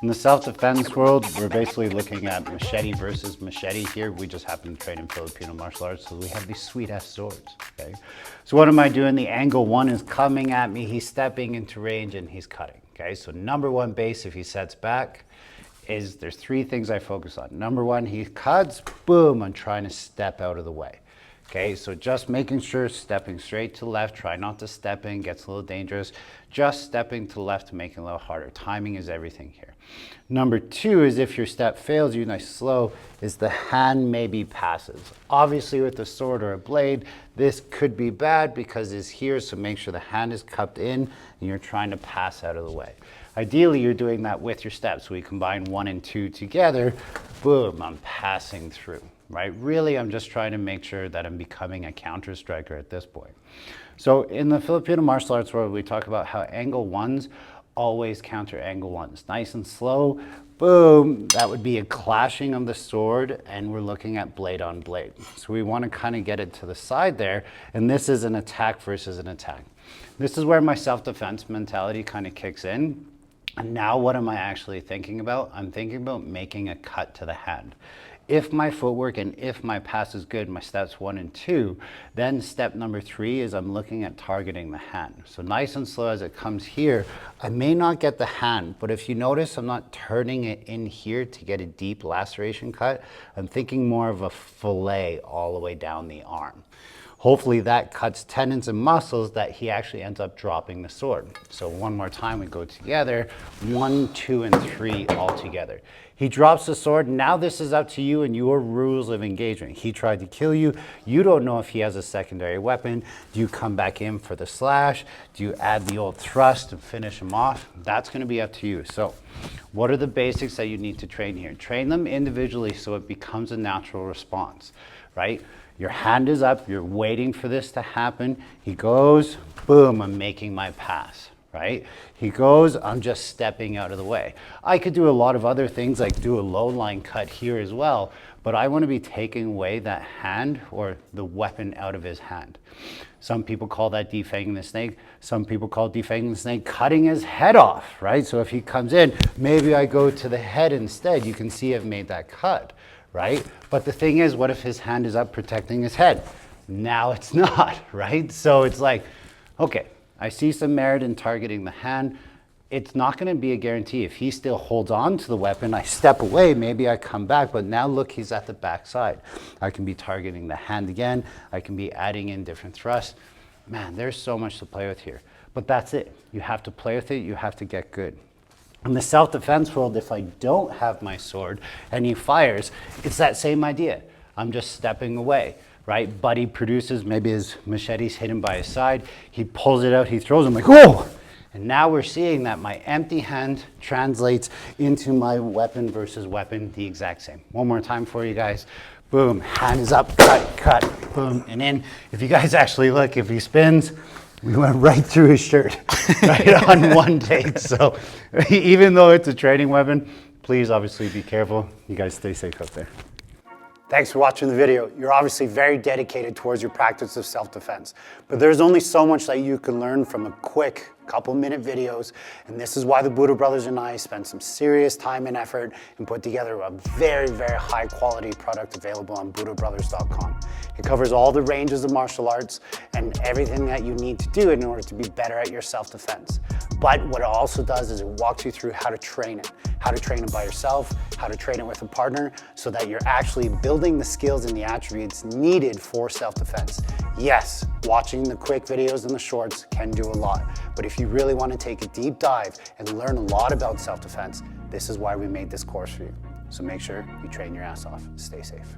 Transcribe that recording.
In the self-defense world, we're basically looking at machete versus machete here. We just happen to train in Filipino martial arts, so we have these sweet-ass swords, okay? So what am I doing? The angle one is coming at me, he's stepping into range, and he's cutting, okay? So number one base, if he sets back, is there's three things I focus on. Number one, he cuts, boom, I'm trying to step out of the way. Okay, so just making sure stepping straight to left, try not to step in, gets a little dangerous. Just stepping to left to make it a little harder. Timing is everything here. Number two is if your step fails you, nice slow, is the hand maybe passes. Obviously with a sword or a blade, this could be bad because it's here, so make sure the hand is cupped in and you're trying to pass out of the way. Ideally, you're doing that with your steps. So we combine 1 and 2 together, boom, I'm passing through. Right? Really, I'm just trying to make sure that I'm becoming a counter striker at this point. So in the Filipino martial arts world, we talk about how angle ones always counter angle ones. Nice and slow, boom, that would be a clashing of the sword, and we're looking at blade on blade. So we want to kind of get it to the side there, and this is an attack versus an attack. This is where my self-defense mentality kind of kicks in. And now what am I actually thinking about? I'm thinking about making a cut to the hand. If my footwork and if my pass is good, my steps 1 and 2, then step number 3 is I'm looking at targeting the hand. So nice and slow as it comes here, I may not get the hand, but if you notice, I'm not turning it in here to get a deep laceration cut. I'm thinking more of a fillet all the way down the arm. Hopefully that cuts tendons and muscles that he actually ends up dropping the sword. So one more time, we go together, 1, 2, and 3 all together. He drops the sword. Now this is up to you and your rules of engagement. He tried to kill you. You don't know if he has a secondary weapon. Do you come back in for the slash? Do you add the old thrust and finish him off? That's going to be up to you. So what are the basics that you need to train here? Train them individually so it becomes a natural response, right? Your hand is up, you're waiting for this to happen. He goes, boom, I'm making my pass, right? He goes, I'm just stepping out of the way. I could do a lot of other things, like do a low line cut here as well, but I want to be taking away that hand or the weapon out of his hand. Some people call that defanging the snake. Some people call defanging the snake cutting his head off, right? So if he comes in, maybe I go to the head instead. You can see I've made that cut, right? But the thing is, what if his hand is up protecting his head? Now it's not, right? So it's like, okay, I see some merit in targeting the hand. It's not going to be a guarantee. If he still holds on to the weapon, I step away, maybe I come back, but now look, he's at the back side. I can be targeting the hand again. I can be adding in different thrusts. Man, there's so much to play with here. But that's it. You have to play with it. You have to get good. In the self-defense world, if I don't have my sword and he fires, it's that same idea. I'm just stepping away, right? Buddy produces, maybe his machete's hidden by his side. He pulls it out, he throws it, I'm like, whoa! And now we're seeing that my empty hand translates into my weapon versus weapon, the exact same. One more time for you guys. Boom, hand is up, cut, cut, boom, and in. If you guys actually look, if he spins, we went right through his shirt, right on one take. So even though it's a training weapon, please obviously be careful. You guys stay safe out there. Thanks for watching the video. You're obviously very dedicated towards your practice of self-defense, but there's only so much that you can learn from a quick couple-minute videos, and this is why the Budo brothers and I spent some serious time and effort and put together a very, very high-quality product available on budobrothers.com. It covers all the ranges of martial arts and everything that you need to do in order to be better at your self-defense. But what it also does is it walks you through how to train it by yourself, how to train it with a partner, so that you're actually building the skills and the attributes needed for self-defense. Yes, watching the quick videos and the shorts can do a lot, but if you really want to take a deep dive and learn a lot about self-defense, this is why we made this course for you. So make sure you train your ass off. Stay safe.